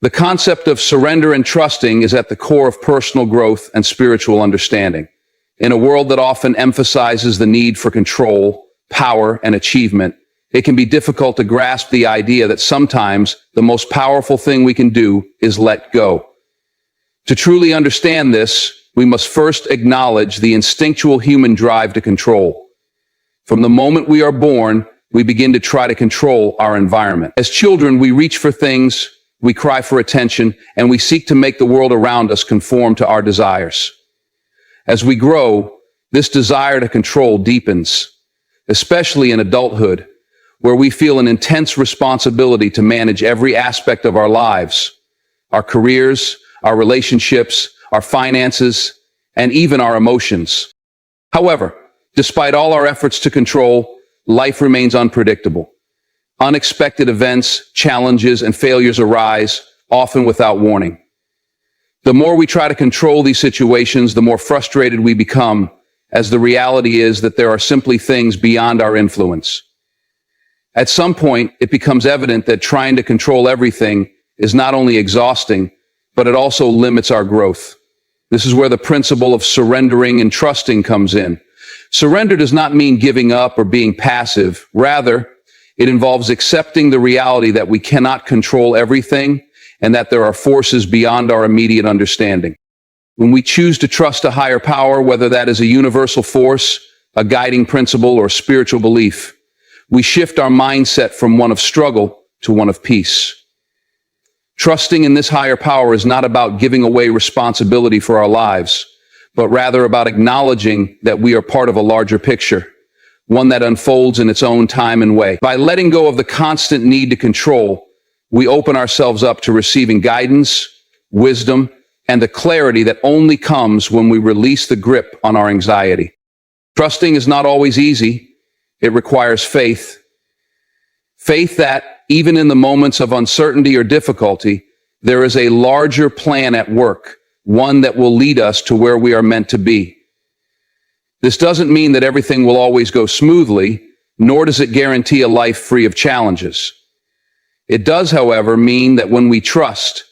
The concept of surrender and trusting is at the core of personal growth and spiritual understanding. In a world that often emphasizes the need for control, power, and achievement, it can be difficult to grasp the idea that sometimes the most powerful thing we can do is let go. To truly understand this, we must first acknowledge the instinctual human drive to control. From the moment we are born, we begin to try to control our environment. As children, we reach for things, we cry for attention, and we seek to make the world around us conform to our desires. As we grow, this desire to control deepens, especially in adulthood, where we feel an intense responsibility to manage every aspect of our lives, our careers, our relationships, our finances, and even our emotions. However, despite all our efforts to control, life remains unpredictable. Unexpected events, challenges, and failures arise, often without warning. The more we try to control these situations, the more frustrated we become, as the reality is that there are simply things beyond our influence. At some point, it becomes evident that trying to control everything is not only exhausting, but it also limits our growth. This is where the principle of surrendering and trusting comes in. Surrender does not mean giving up or being passive. Rather, it involves accepting the reality that we cannot control everything and that there are forces beyond our immediate understanding. When we choose to trust a higher power, whether that is a universal force, a guiding principle, or spiritual belief, we shift our mindset from one of struggle to one of peace. Trusting in this higher power is not about giving away responsibility for our lives, but rather about acknowledging that we are part of a larger picture, one that unfolds in its own time and way. By letting go of the constant need to control, we open ourselves up to receiving guidance, wisdom, and the clarity that only comes when we release the grip on our anxiety. Trusting is not always easy. It requires faith. Faith that, even in the moments of uncertainty or difficulty, there is a larger plan at work, one that will lead us to where we are meant to be. This doesn't mean that everything will always go smoothly, nor does it guarantee a life free of challenges. It does, however, mean that when we trust,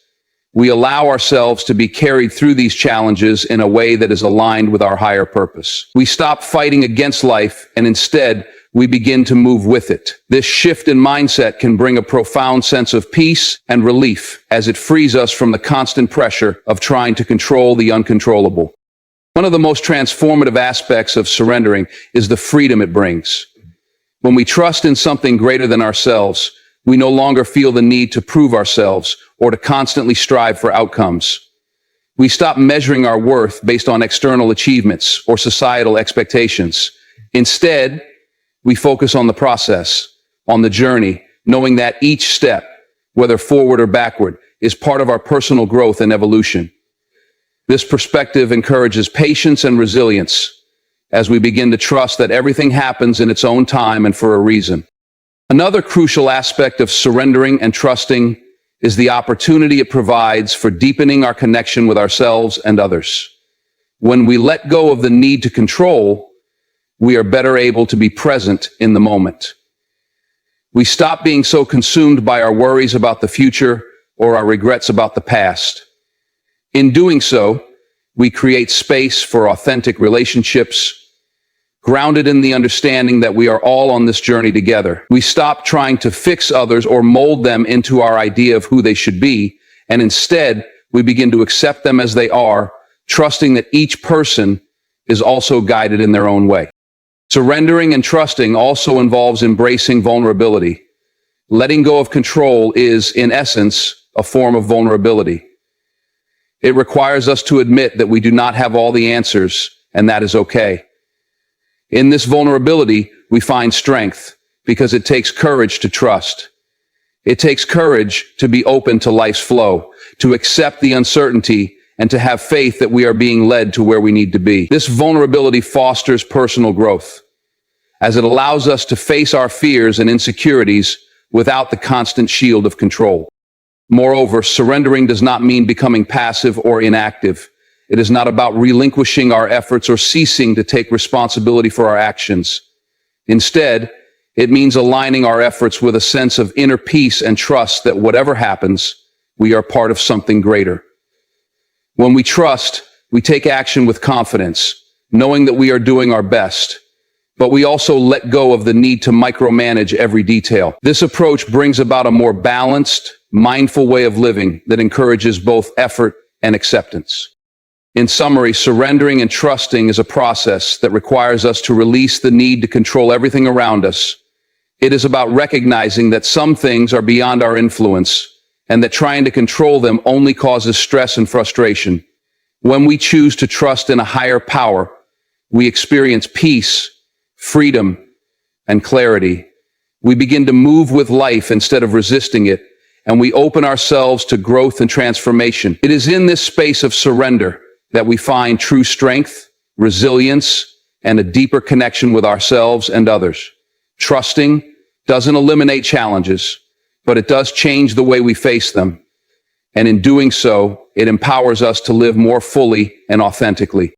we allow ourselves to be carried through these challenges in a way that is aligned with our higher purpose. We stop fighting against life, and instead, we begin to move with it. This shift in mindset can bring a profound sense of peace and relief as it frees us from the constant pressure of trying to control the uncontrollable. One of the most transformative aspects of surrendering is the freedom it brings. When we trust in something greater than ourselves, we no longer feel the need to prove ourselves or to constantly strive for outcomes. We stop measuring our worth based on external achievements or societal expectations. Instead, we focus on the process, on the journey, knowing that each step, whether forward or backward, is part of our personal growth and evolution. This perspective encourages patience and resilience as we begin to trust that everything happens in its own time and for a reason. Another crucial aspect of surrendering and trusting is the opportunity it provides for deepening our connection with ourselves and others. When we let go of the need to control, we are better able to be present in the moment. We stop being so consumed by our worries about the future or our regrets about the past. In doing so, we create space for authentic relationships, grounded in the understanding that we are all on this journey together. We stop trying to fix others or mold them into our idea of who they should be, and instead, we begin to accept them as they are, trusting that each person is also guided in their own way. Surrendering and trusting also involves embracing vulnerability. Letting go of control is, in essence, a form of vulnerability. It requires us to admit that we do not have all the answers, and that is okay. In this vulnerability, we find strength, because it takes courage to trust. It takes courage to be open to life's flow, to accept the uncertainty, and to have faith that we are being led to where we need to be. This vulnerability fosters personal growth, as it allows us to face our fears and insecurities without the constant shield of control. Moreover, surrendering does not mean becoming passive or inactive. It is not about relinquishing our efforts or ceasing to take responsibility for our actions. Instead, it means aligning our efforts with a sense of inner peace and trust that whatever happens, we are part of something greater. When we trust, we take action with confidence, knowing that we are doing our best. But we also let go of the need to micromanage every detail. This approach brings about a more balanced, mindful way of living that encourages both effort and acceptance. In summary, surrendering and trusting is a process that requires us to release the need to control everything around us. It is about recognizing that some things are beyond our influence and that trying to control them only causes stress and frustration. When we choose to trust in a higher power, we experience peace, freedom, and clarity. We begin to move with life instead of resisting it, and we open ourselves to growth and transformation. It is in this space of surrender that we find true strength, resilience, and a deeper connection with ourselves and others. Trusting doesn't eliminate challenges, but it does change the way we face them. And in doing so, it empowers us to live more fully and authentically.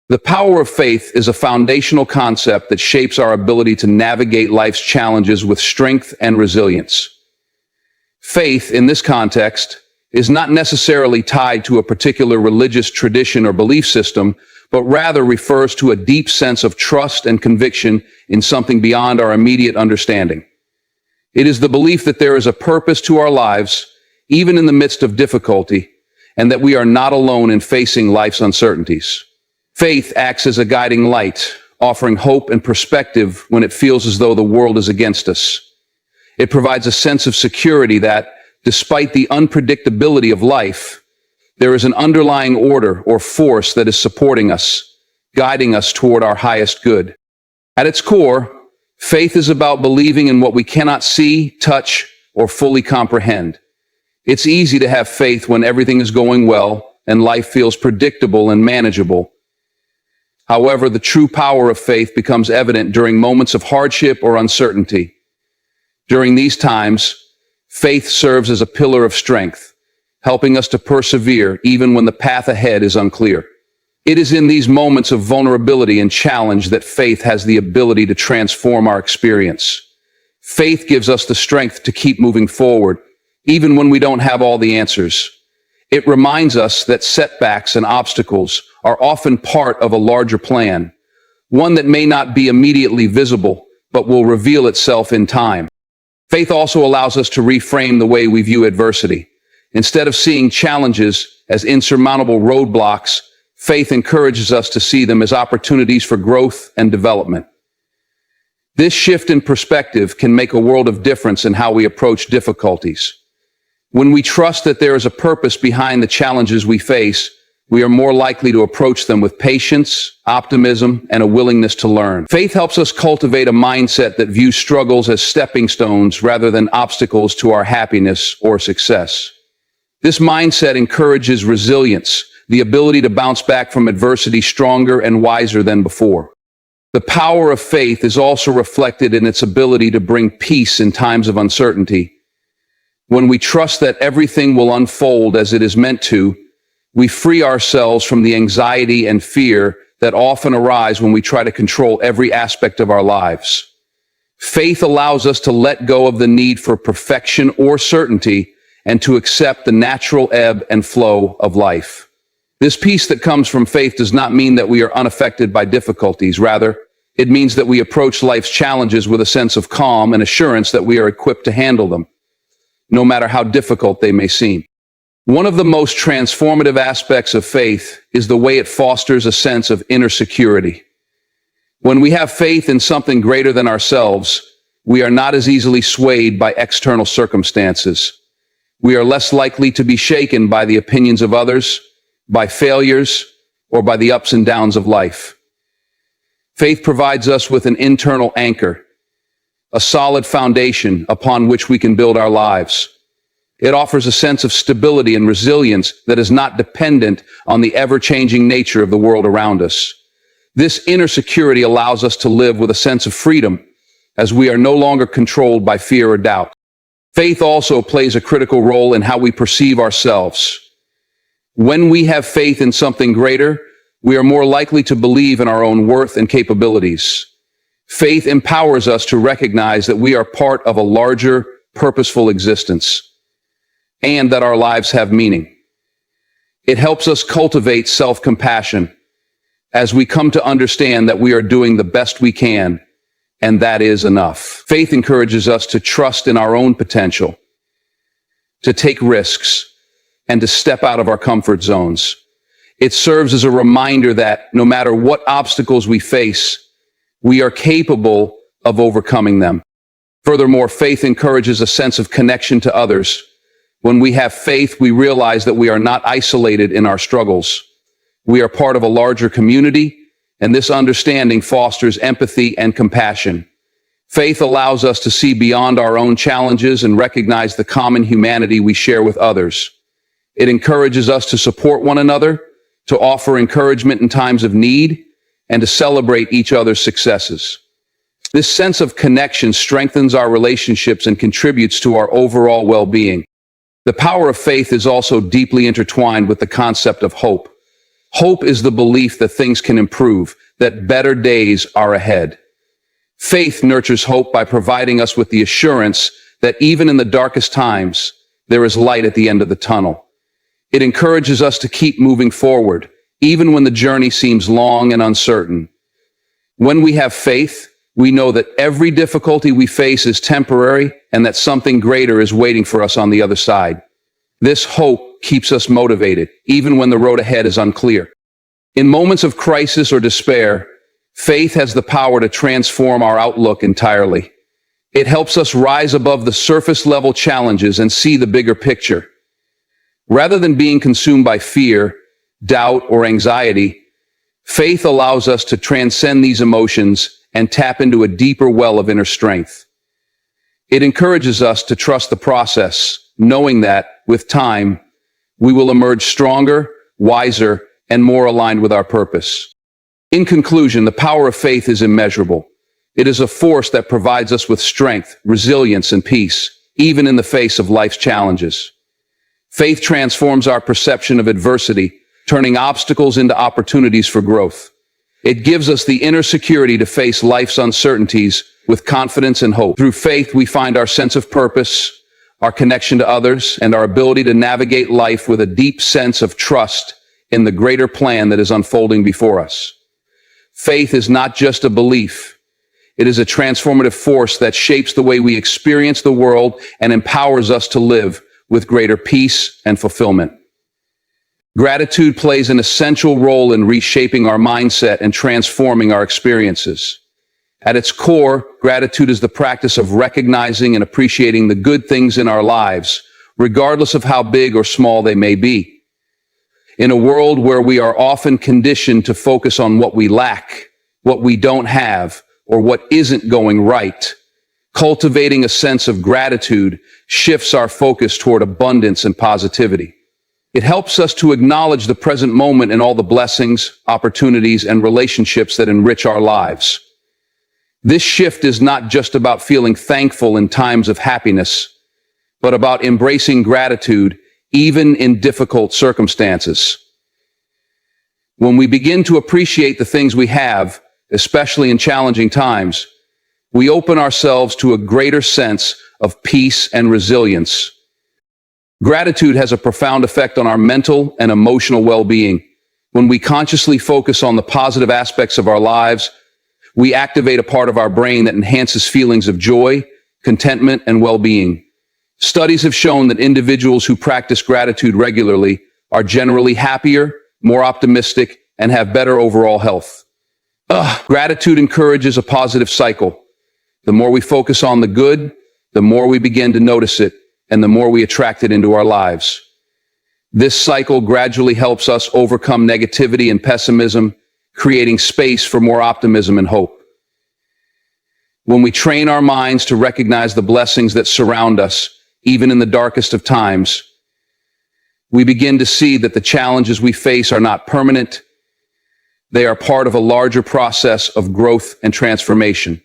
The power of faith is a foundational concept that shapes our ability to navigate life's challenges with strength and resilience. Faith, in this context, is not necessarily tied to a particular religious tradition or belief system, but rather refers to a deep sense of trust and conviction in something beyond our immediate understanding. It is the belief that there is a purpose to our lives, even in the midst of difficulty, and that we are not alone in facing life's uncertainties. Faith acts as a guiding light, offering hope and perspective when it feels as though the world is against us. It provides a sense of security that, despite the unpredictability of life, there is an underlying order or force that is supporting us, guiding us toward our highest good. At its core, faith is about believing in what we cannot see, touch, or fully comprehend. It's easy to have faith when everything is going well and life feels predictable and manageable. However, the true power of faith becomes evident during moments of hardship or uncertainty. During these times, faith serves as a pillar of strength, helping us to persevere even when the path ahead is unclear. It is in these moments of vulnerability and challenge that faith has the ability to transform our experience. Faith gives us the strength to keep moving forward, even when we don't have all the answers. It reminds us that setbacks and obstacles are often part of a larger plan, one that may not be immediately visible, but will reveal itself in time. Faith also allows us to reframe the way we view adversity. Instead of seeing challenges as insurmountable roadblocks, faith encourages us to see them as opportunities for growth and development. This shift in perspective can make a world of difference in how we approach difficulties. When we trust that there is a purpose behind the challenges we face, we are more likely to approach them with patience, optimism, and a willingness to learn. Faith helps us cultivate a mindset that views struggles as stepping stones rather than obstacles to our happiness or success. This mindset encourages resilience, the ability to bounce back from adversity stronger and wiser than before. The power of faith is also reflected in its ability to bring peace in times of uncertainty. When we trust that everything will unfold as it is meant to, we free ourselves from the anxiety and fear that often arise when we try to control every aspect of our lives. Faith allows us to let go of the need for perfection or certainty and to accept the natural ebb and flow of life. This peace that comes from faith does not mean that we are unaffected by difficulties. Rather, it means that we approach life's challenges with a sense of calm and assurance that we are equipped to handle them, no matter how difficult they may seem. One of the most transformative aspects of faith is the way it fosters a sense of inner security. When we have faith in something greater than ourselves, we are not as easily swayed by external circumstances. We are less likely to be shaken by the opinions of others, by failures, or by the ups and downs of life. Faith provides us with an internal anchor, a solid foundation upon which we can build our lives. It offers a sense of stability and resilience that is not dependent on the ever-changing nature of the world around us. This inner security allows us to live with a sense of freedom, as we are no longer controlled by fear or doubt. Faith also plays a critical role in how we perceive ourselves. When we have faith in something greater, we are more likely to believe in our own worth and capabilities. Faith empowers us to recognize that we are part of a larger, purposeful existence. and that our lives have meaning. It helps us cultivate self-compassion as we come to understand that we are doing the best we can, and that is enough. Faith encourages us to trust in our own potential, to take risks, and to step out of our comfort zones. It serves as a reminder that no matter what obstacles we face, we are capable of overcoming them. Furthermore, faith encourages a sense of connection to others. When we have faith, we realize that we are not isolated in our struggles. We are part of a larger community, and this understanding fosters empathy and compassion. Faith allows us to see beyond our own challenges and recognize the common humanity we share with others. It encourages us to support one another, to offer encouragement in times of need, and to celebrate each other's successes. This sense of connection strengthens our relationships and contributes to our overall well-being. The power of faith is also deeply intertwined with the concept of hope. Hope is the belief that things can improve, that better days are ahead. Faith nurtures hope by providing us with the assurance that even in the darkest times, there is light at the end of the tunnel. It encourages us to keep moving forward, even when the journey seems long and uncertain. When we have faith, we know that every difficulty we face is temporary and that something greater is waiting for us on the other side. This hope keeps us motivated, even when the road ahead is unclear. In moments of crisis or despair, faith has the power to transform our outlook entirely. It helps us rise above the surface-level challenges and see the bigger picture. Rather than being consumed by fear, doubt, or anxiety, faith allows us to transcend these emotions and tap into a deeper well of inner strength. It encourages us to trust the process, knowing that, with time, we will emerge stronger, wiser, and more aligned with our purpose. In conclusion, the power of faith is immeasurable. It is a force that provides us with strength, resilience, and peace, even in the face of life's challenges. Faith transforms our perception of adversity, turning obstacles into opportunities for growth. It gives us the inner security to face life's uncertainties with confidence and hope. Through faith, we find our sense of purpose, our connection to others, and our ability to navigate life with a deep sense of trust in the greater plan that is unfolding before us. Faith is not just a belief. It is a transformative force that shapes the way we experience the world and empowers us to live with greater peace and fulfillment. Gratitude plays an essential role in reshaping our mindset and transforming our experiences. At its core, gratitude is the practice of recognizing and appreciating the good things in our lives, regardless of how big or small they may be. In a world where we are often conditioned to focus on what we lack, what we don't have, or what isn't going right, cultivating a sense of gratitude shifts our focus toward abundance and positivity. It helps us to acknowledge the present moment and all the blessings, opportunities, and relationships that enrich our lives. This shift is not just about feeling thankful in times of happiness, but about embracing gratitude even in difficult circumstances. When we begin to appreciate the things we have, especially in challenging times, we open ourselves to a greater sense of peace and resilience. Gratitude has a profound effect on our mental and emotional well-being. When we consciously focus on the positive aspects of our lives, we activate a part of our brain that enhances feelings of joy, contentment, and well-being. Studies have shown that individuals who practice gratitude regularly are generally happier, more optimistic, and have better overall health. Gratitude encourages a positive cycle. The more we focus on the good, the more we begin to notice it, and the more we attract it into our lives. This cycle gradually helps us overcome negativity and pessimism, creating space for more optimism and hope. When we train our minds to recognize the blessings that surround us, even in the darkest of times, we begin to see that the challenges we face are not permanent. They are part of a larger process of growth and transformation.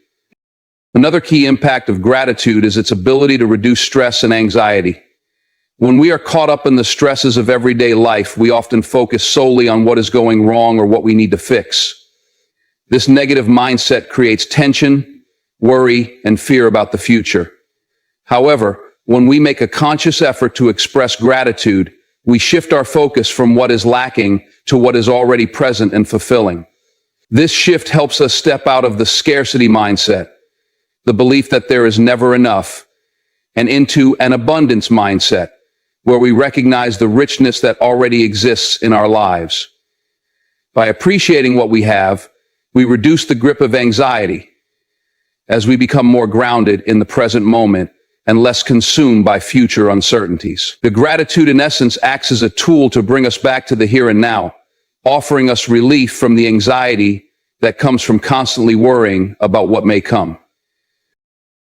Another key impact of gratitude is its ability to reduce stress and anxiety. When we are caught up in the stresses of everyday life, we often focus solely on what is going wrong or what we need to fix. This negative mindset creates tension, worry, and fear about the future. However, When we make a conscious effort to express gratitude, we shift our focus from what is lacking to what is already present and fulfilling. This shift helps us step out of the scarcity mindset, the belief that there is never enough, and into an abundance mindset, where we recognize the richness that already exists in our lives. By appreciating what we have, we reduce the grip of anxiety as we become more grounded in the present moment and less consumed by future uncertainties. The gratitude, in essence, acts as a tool to bring us back to the here and now, offering us relief from the anxiety that comes from constantly worrying about what may come.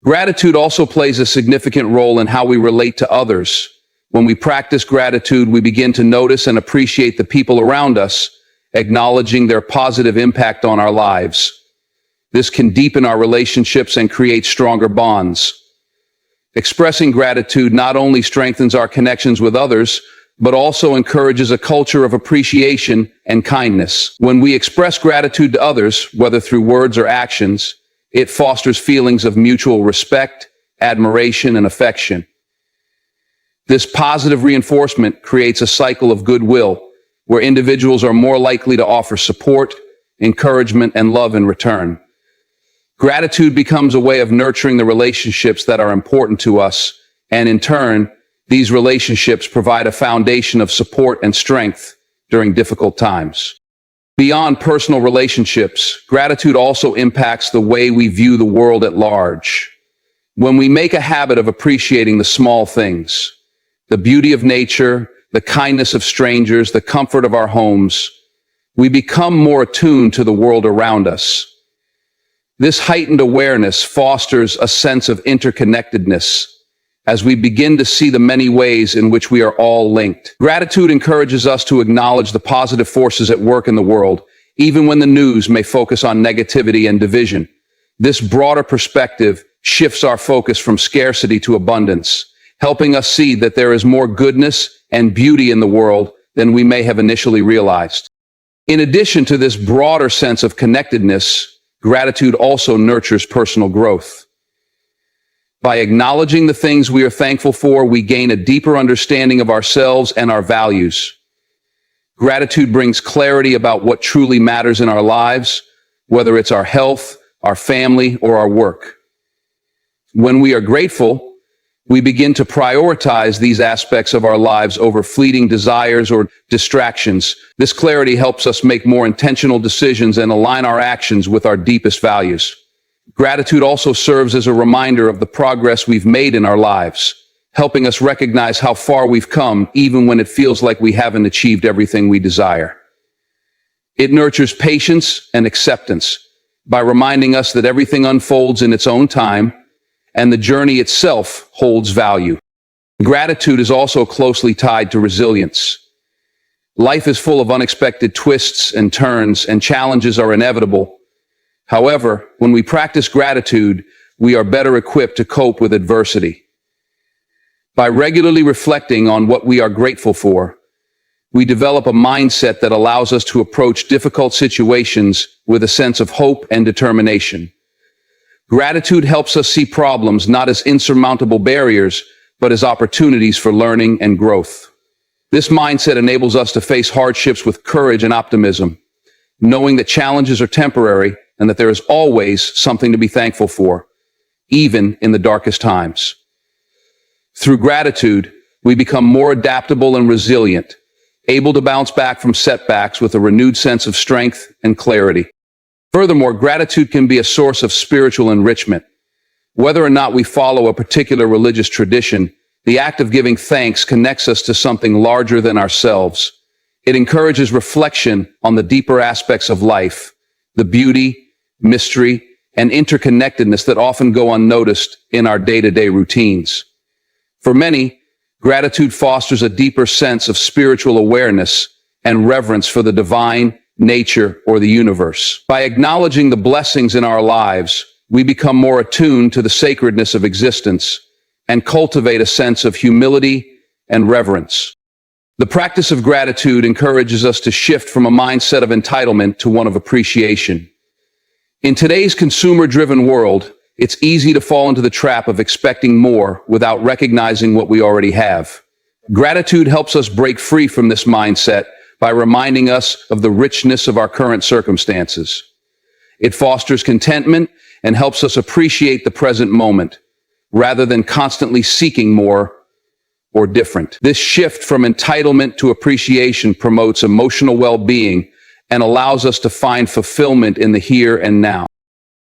Gratitude also plays a significant role in how we relate to others. When we practice gratitude, we begin to notice and appreciate the people around us, acknowledging their positive impact on our lives. This can deepen our relationships and create stronger bonds. Expressing gratitude not only strengthens our connections with others, but also encourages a culture of appreciation and kindness. When we express gratitude to others, whether through words or actions, it fosters feelings of mutual respect, admiration, and affection. This positive reinforcement creates a cycle of goodwill, where individuals are more likely to offer support, encouragement, and love in return. Gratitude becomes a way of nurturing the relationships that are important to us, and in turn, these relationships provide a foundation of support and strength during difficult times. Beyond personal relationships, gratitude also impacts the way we view the world at large. When we make a habit of appreciating the small things, the beauty of nature, the kindness of strangers, the comfort of our homes, we become more attuned to the world around us. This heightened awareness fosters a sense of interconnectedness as we begin to see the many ways in which we are all linked. Gratitude encourages us to acknowledge the positive forces at work in the world, even when the news may focus on negativity and division. This broader perspective shifts our focus from scarcity to abundance, helping us see that there is more goodness and beauty in the world than we may have initially realized. In addition to this broader sense of connectedness, gratitude also nurtures personal growth. By acknowledging the things we are thankful for, we gain a deeper understanding of ourselves and our values. Gratitude brings clarity about what truly matters in our lives, whether it's our health, our family, or our work. When we are grateful, we begin to prioritize these aspects of our lives over fleeting desires or distractions. This clarity helps us make more intentional decisions and align our actions with our deepest values. Gratitude also serves as a reminder of the progress we've made in our lives, helping us recognize how far we've come, even when it feels like we haven't achieved everything we desire. It nurtures patience and acceptance by reminding us that everything unfolds in its own time, and the journey itself holds value. Gratitude is also closely tied to resilience. Life is full of unexpected twists and turns, and challenges are inevitable. However, when we practice gratitude, we are better equipped to cope with adversity. By regularly reflecting on what we are grateful for, we develop a mindset that allows us to approach difficult situations with a sense of hope and determination. Gratitude helps us see problems not as insurmountable barriers, but as opportunities for learning and growth. This mindset enables us to face hardships with courage and optimism, knowing that challenges are temporary and that there is always something to be thankful for, even in the darkest times. Through gratitude, we become more adaptable and resilient, able to bounce back from setbacks with a renewed sense of strength and clarity. Furthermore, gratitude can be a source of spiritual enrichment. Whether or not we follow a particular religious tradition, the act of giving thanks connects us to something larger than ourselves. It encourages reflection on the deeper aspects of life, the beauty, mystery, and interconnectedness that often go unnoticed in our day-to-day routines. For many, gratitude fosters a deeper sense of spiritual awareness and reverence for the divine, nature, or the universe. By acknowledging the blessings in our lives, we become more attuned to the sacredness of existence and cultivate a sense of humility and reverence. The practice of gratitude encourages us to shift from a mindset of entitlement to one of appreciation. In today's consumer-driven world, it's easy to fall into the trap of expecting more without recognizing what we already have. Gratitude helps us break free from this mindset by reminding us of the richness of our current circumstances. It fosters contentment and helps us appreciate the present moment, rather than constantly seeking more or different. This shift from entitlement to appreciation promotes emotional well-being and allows us to find fulfillment in the here and now.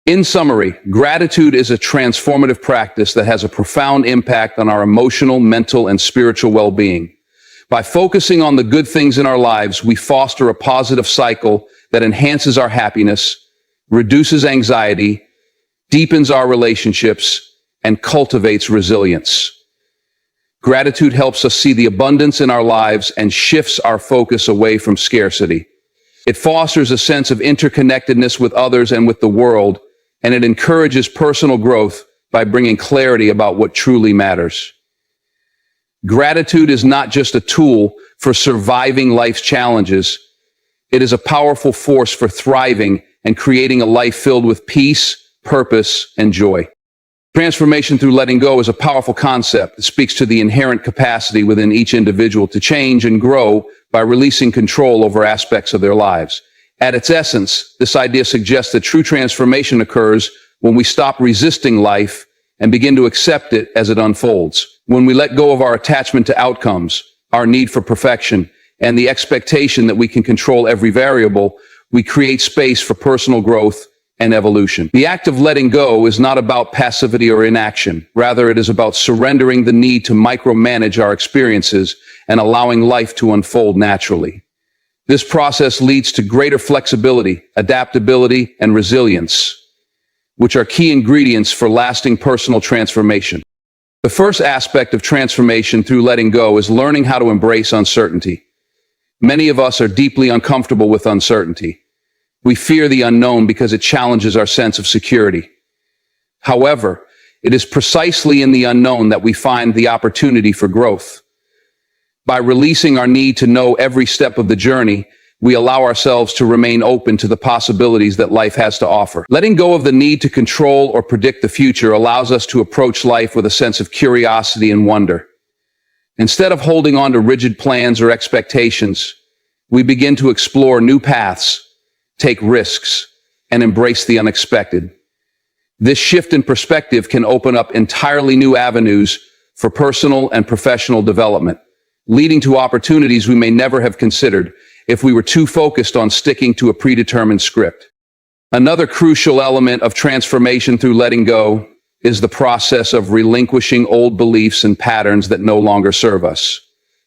In summary, gratitude is a transformative practice that has a profound impact on our emotional, mental, and spiritual well-being. By focusing on the good things in our lives, we foster a positive cycle that enhances our happiness, reduces anxiety, deepens our relationships, and cultivates resilience. Gratitude helps us see the abundance in our lives and shifts our focus away from scarcity. It fosters a sense of interconnectedness with others and with the world, and it encourages personal growth by bringing clarity about what truly matters. Gratitude is not just a tool for surviving life's challenges. It is a powerful force for thriving and creating a life filled with peace, purpose, and joy. Transformation through letting go is a powerful concept that speaks to the inherent capacity within each individual to change and grow by releasing control over aspects of their lives. At its essence, this idea suggests that true transformation occurs when we stop resisting life and begin to accept it as it unfolds. When we let go of our attachment to outcomes, our need for perfection, and the expectation that we can control every variable, we create space for personal growth and evolution. The act of letting go is not about passivity or inaction. Rather, it is about surrendering the need to micromanage our experiences and allowing life to unfold naturally. This process leads to greater flexibility, adaptability, and resilience, which are key ingredients for lasting personal transformation. The first aspect of transformation through letting go is learning how to embrace uncertainty. Many of us are deeply uncomfortable with uncertainty. We fear the unknown because it challenges our sense of security. However, it is precisely in the unknown that we find the opportunity for growth. By releasing our need to know every step of the journey, we allow ourselves to remain open to the possibilities that life has to offer. Letting go of the need to control or predict the future allows us to approach life with a sense of curiosity and wonder. Instead of holding on to rigid plans or expectations, we begin to explore new paths, take risks, and embrace the unexpected. This shift in perspective can open up entirely new avenues for personal and professional development, leading to opportunities we may never have considered if we were too focused on sticking to a predetermined script. Another crucial element of transformation through letting go is the process of relinquishing old beliefs and patterns that no longer serve us.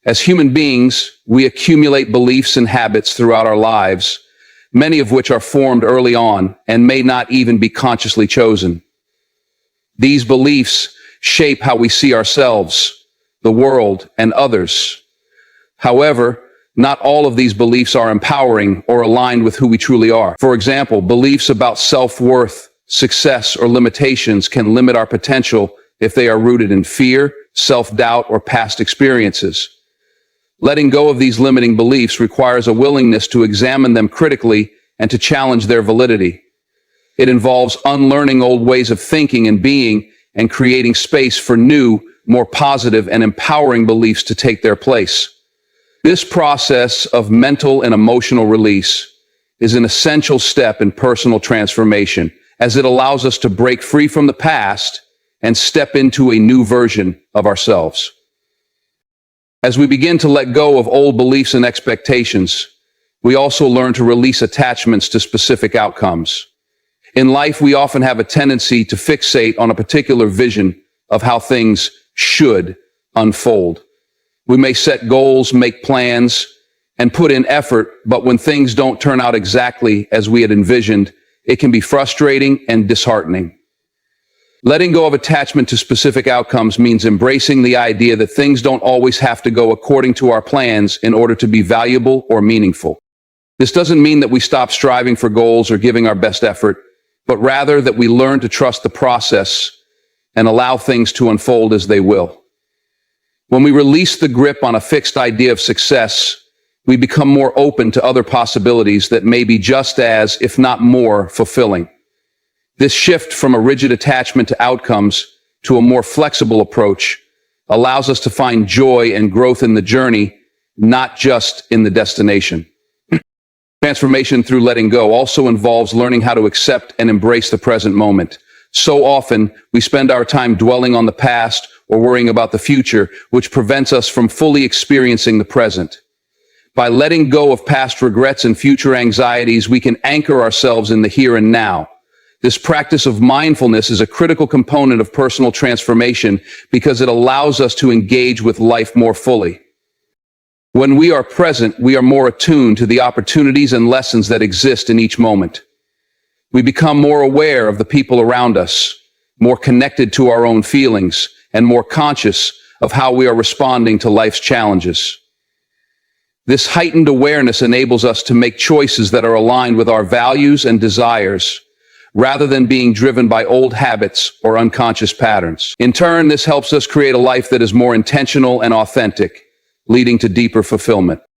As human beings, we accumulate beliefs and habits throughout our lives, many of which are formed early on and may not even be consciously chosen. These beliefs shape how we see ourselves, the world, and others. However, not all of these beliefs are empowering or aligned with who we truly are. For example, beliefs about self-worth, success, or limitations can limit our potential if they are rooted in fear, self-doubt, or past experiences. Letting go of these limiting beliefs requires a willingness to examine them critically and to challenge their validity. It involves unlearning old ways of thinking and being and creating space for new, more positive and empowering beliefs to take their place. This process of mental and emotional release is an essential step in personal transformation, as it allows us to break free from the past and step into a new version of ourselves. As we begin to let go of old beliefs and expectations, we also learn to release attachments to specific outcomes. In life, we often have a tendency to fixate on a particular vision of how things should unfold. We may set goals, make plans, and put in effort, but when things don't turn out exactly as we had envisioned, it can be frustrating and disheartening. Letting go of attachment to specific outcomes means embracing the idea that things don't always have to go according to our plans in order to be valuable or meaningful. This doesn't mean that we stop striving for goals or giving our best effort, but rather that we learn to trust the process and allow things to unfold as they will. When we release the grip on a fixed idea of success, we become more open to other possibilities that may be just as, if not more, fulfilling. This shift from a rigid attachment to outcomes to a more flexible approach allows us to find joy and growth in the journey, not just in the destination. Transformation through letting go also involves learning how to accept and embrace the present moment. So often, we spend our time dwelling on the past or worrying about the future, which prevents us from fully experiencing the present. By letting go of past regrets and future anxieties, we can anchor ourselves in the here and now. This practice of mindfulness is a critical component of personal transformation because it allows us to engage with life more fully. When we are present, we are more attuned to the opportunities and lessons that exist in each moment. We become more aware of the people around us, more connected to our own feelings, and more conscious of how we are responding to life's challenges. This heightened awareness enables us to make choices that are aligned with our values and desires, rather than being driven by old habits or unconscious patterns. In turn, this helps us create a life that is more intentional and authentic, leading to deeper fulfillment.